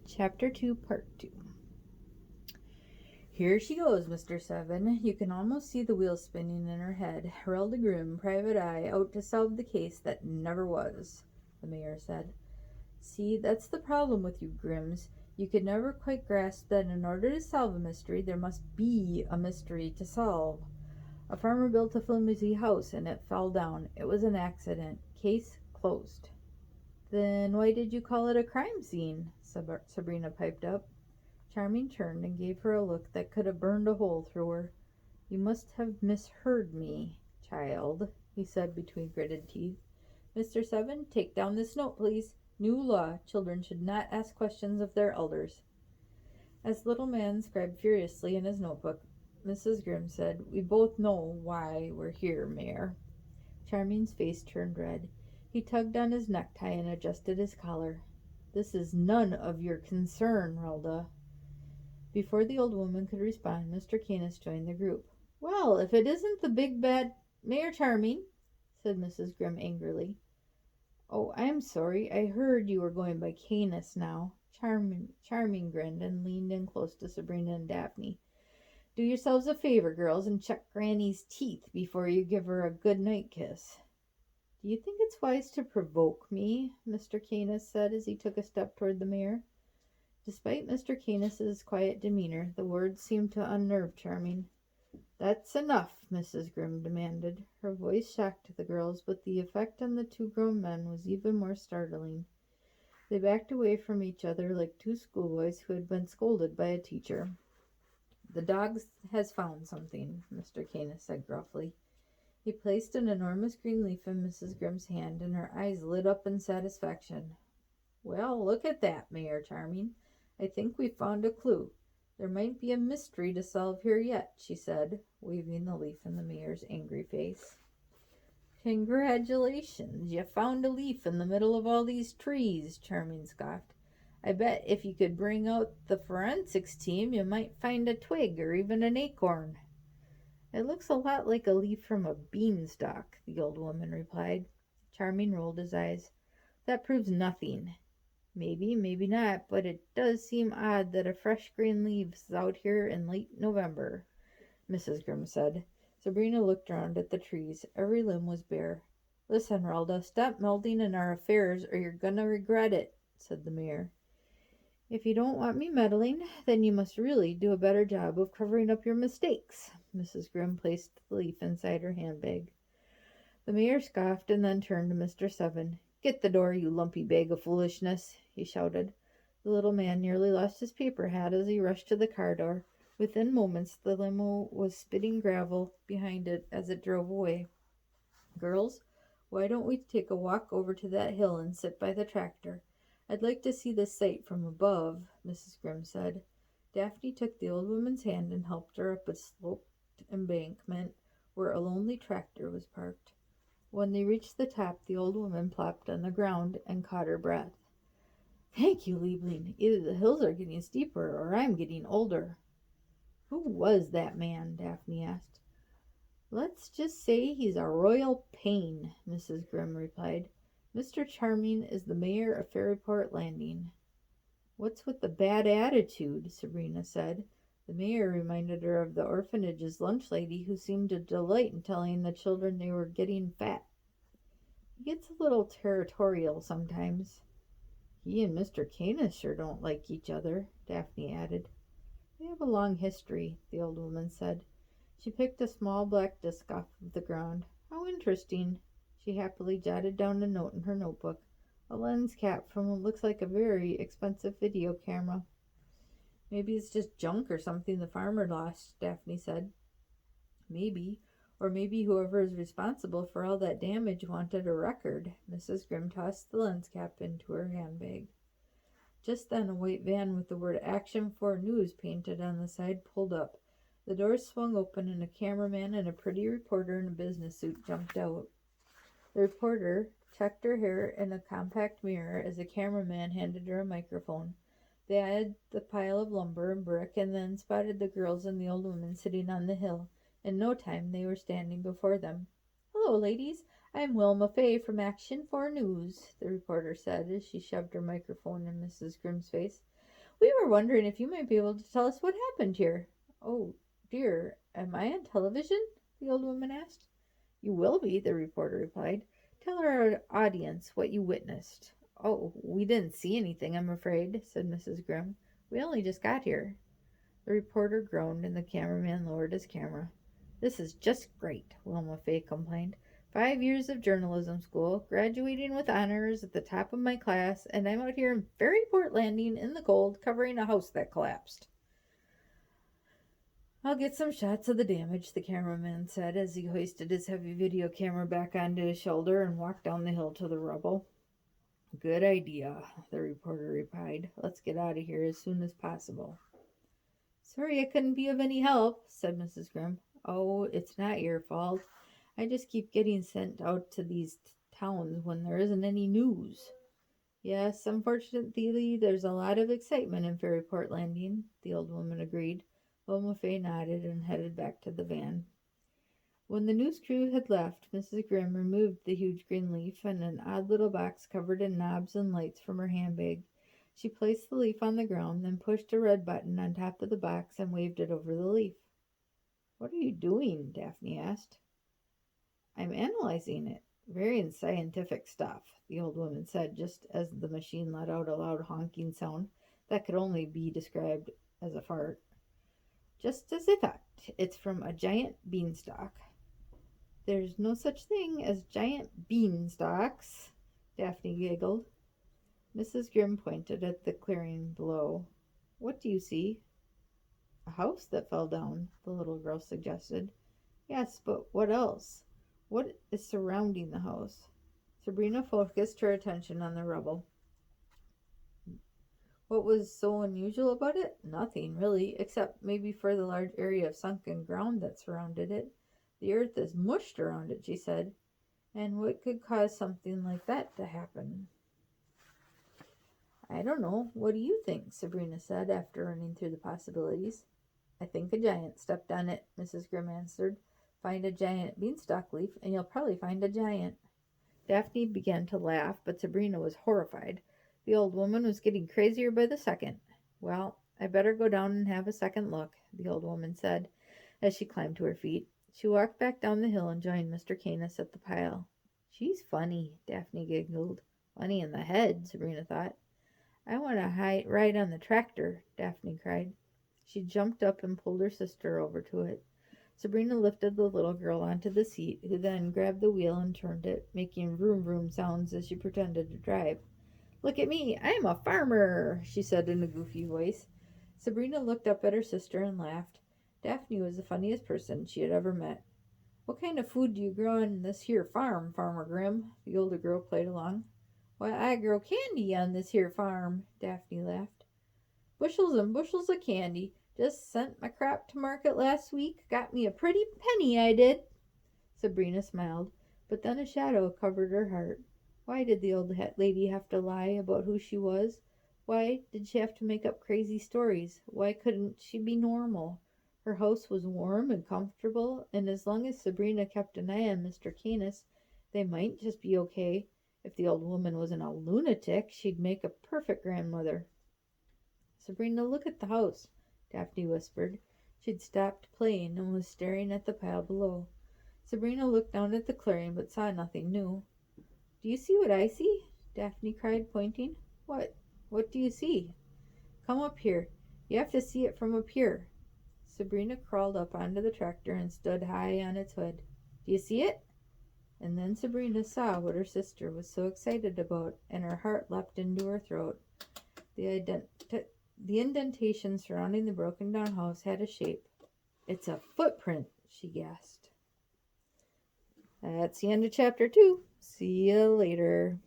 Chapter 2, Part 2. Here she goes, Mr. Seven. You can almost see the wheels spinning in her head. Rhoda Grimm, private eye, out to solve the case that never was, the mayor said. See, that's the problem with you Grimms. You could never quite grasp that in order to solve a mystery, there must be a mystery to solve. A farmer built a flimsy house and it fell down. It was an accident. Case closed. Then why did you call it a crime scene? Sabrina piped up. Charming turned and gave her a look that could have burned a hole through her. You must have misheard me, child, he said between gritted teeth. Mr. Seven, take down this note, please. New law. Children should not ask questions of their elders. As the little man scribed furiously in his notebook, Mrs. Grimm said, We both know why we're here, Mayor. Charming's face turned red. He tugged on his necktie and adjusted his collar. This is none of your concern, Rhoda. Before the old woman could respond, Mr. Canis joined the group. Well, if it isn't the big bad Mayor Charming, said Mrs. Grimm angrily. Oh, I'm sorry. I heard you were going by Canis now. Charming grinned and leaned in close to Sabrina and Daphne. Do yourselves a favor, girls, and check Granny's teeth before you give her a good night kiss. Do you think it's wise to provoke me? Mr. Canis said as he took a step toward the mayor. Despite Mr. Canis's quiet demeanor, the words seemed to unnerve Charming. That's enough, Mrs. Grimm demanded. Her voice shocked the girls, but the effect on the two grown men was even more startling. They backed away from each other like two schoolboys who had been scolded by a teacher. The dog has found something, Mr. Canis said gruffly. He placed an enormous green leaf in Mrs. Grimm's hand, and her eyes lit up in satisfaction. Well, look at that, Mayor Charming. I think we've found a clue. There might be a mystery to solve here yet, she said, waving the leaf in the mayor's angry face. Congratulations, you found a leaf in the middle of all these trees, Charming scoffed. I bet if you could bring out the forensics team, you might find a twig or even an acorn. It looks a lot like a leaf from a beanstalk, the old woman replied. Charming rolled his eyes. That proves nothing. Maybe, maybe not, but it does seem odd that a fresh green leaf's out here in late November, Mrs. Grimm said. Sabrina looked round at the trees. Every limb was bare. Listen, Rhoda, stop meddling in our affairs or you're gonna regret it, said the mayor. If you don't want me meddling, then you must really do a better job of covering up your mistakes. Mrs. Grimm placed the leaf inside her handbag. The mayor scoffed and then turned to Mr. Seven. Get the door, you lumpy bag of foolishness, he shouted. The little man nearly lost his paper hat as he rushed to the car door. Within moments, the limo was spitting gravel behind it as it drove away. Girls, why don't we take a walk over to that hill and sit by the tractor? I'd like to see the sight from above, Mrs. Grimm said. Daphne took the old woman's hand and helped her up a sloped embankment where a lonely tractor was parked. When they reached the top, the old woman plopped on the ground and caught her breath. Thank you, Liebling. Either the hills are getting steeper or I'm getting older. Who was that man? Daphne asked. Let's just say he's a royal pain, Mrs. Grimm replied. Mr. Charming is the mayor of Fairyport Landing. What's with the bad attitude? Sabrina said. The mayor reminded her of the orphanage's lunch lady who seemed to delight in telling the children they were getting fat. He gets a little territorial sometimes. He and Mr. Canis sure don't like each other, Daphne added. They have a long history, the old woman said. She picked a small black disc off of the ground. How interesting. She happily jotted down a note in her notebook. A lens cap from what looks like a very expensive video camera. Maybe it's just junk or something the farmer lost, Daphne said. Maybe. Or maybe whoever is responsible for all that damage wanted a record. Mrs. Grimm tossed the lens cap into her handbag. Just then a white van with the word Action 4 News painted on the side pulled up. The doors swung open and a cameraman and a pretty reporter in a business suit jumped out. The reporter checked her hair in a compact mirror as the cameraman handed her a microphone. They eyed the pile of lumber and brick and then spotted the girls and the old woman sitting on the hill. In no time they were standing before them. Hello, ladies. I'm Wilma Fay from Action 4 News, the reporter said as she shoved her microphone in Mrs. Grimm's face. We were wondering if you might be able to tell us what happened here. Oh, dear, am I on television? The old woman asked. You will be, the reporter replied. Tell our audience what you witnessed. Oh, we didn't see anything, I'm afraid, said Mrs. Grimm. We only just got here. The reporter groaned and the cameraman lowered his camera. This is just great, Wilma Fay complained. 5 years of journalism school, graduating with honors at the top of my class, and I'm out here in Ferryport Landing in the cold covering a house that collapsed. I'll get some shots of the damage, the cameraman said as he hoisted his heavy video camera back onto his shoulder and walked down the hill to the rubble. Good idea, the reporter replied. Let's get out of here as soon as possible. Sorry I couldn't be of any help, said Mrs. Grimm. Oh, it's not your fault. I just keep getting sent out to these towns when there isn't any news. Yes, unfortunately, there's a lot of excitement in Ferryport Landing, the old woman agreed. Wilma Fay nodded and headed back to the van. When the news crew had left, Mrs. Grimm removed the huge green leaf and an odd little box covered in knobs and lights from her handbag. She placed the leaf on the ground, then pushed a red button on top of the box and waved it over the leaf. What are you doing? Daphne asked. I'm analyzing it. Very scientific stuff, the old woman said, just as the machine let out a loud honking sound that could only be described as a fart. Just as I thought. It's from a giant beanstalk. There's no such thing as giant beanstalks, Daphne giggled. Mrs. Grimm pointed at the clearing below. What do you see? A house that fell down, the little girl suggested. Yes, but what else? What is surrounding the house? Sabrina focused her attention on the rubble. What was so unusual about it? Nothing, really, except maybe for the large area of sunken ground that surrounded it. The earth is mushed around it, she said. And what could cause something like that to happen? I don't know. What do you think? Sabrina said after running through the possibilities. I think a giant stepped on it, Mrs. Grimm answered. Find a giant beanstalk leaf, and you'll probably find a giant. Daphne began to laugh, but Sabrina was horrified. The old woman was getting crazier by the second. Well, I better go down and have a second look, the old woman said, as she climbed to her feet. She walked back down the hill and joined Mr. Canis at the pile. She's funny, Daphne giggled. Funny in the head, Sabrina thought. I want to ride on the tractor, Daphne cried. She jumped up and pulled her sister over to it. Sabrina lifted the little girl onto the seat, who then grabbed the wheel and turned it, making vroom vroom sounds as she pretended to drive. Look at me, I'm a farmer, she said in a goofy voice. Sabrina looked up at her sister and laughed. Daphne was the funniest person she had ever met. What kind of food do you grow on this here farm, Farmer Grimm? The older girl played along. Why, I grow candy on this here farm, Daphne laughed. Bushels and bushels of candy. Just sent my crop to market last week. Got me a pretty penny, I did. Sabrina smiled, but then a shadow covered her heart. Why did the old lady have to lie about who she was? Why did she have to make up crazy stories? Why couldn't she be normal? Her house was warm and comfortable, and as long as Sabrina kept an eye on Mr. Canis, they might just be okay. If the old woman wasn't a lunatic, she'd make a perfect grandmother. Sabrina, look at the house, Daphne whispered. She'd stopped playing and was staring at the pile below. Sabrina looked down at the clearing but saw nothing new. Do you see what I see? Daphne cried, pointing. What? What do you see? Come up here. You have to see it from up here. Sabrina crawled up onto the tractor and stood high on its hood. Do you see it? And then Sabrina saw what her sister was so excited about, and her heart leapt into her throat. The indentation surrounding the broken down house had a shape. It's a footprint, she gasped. That's the end of chapter 2. See you later.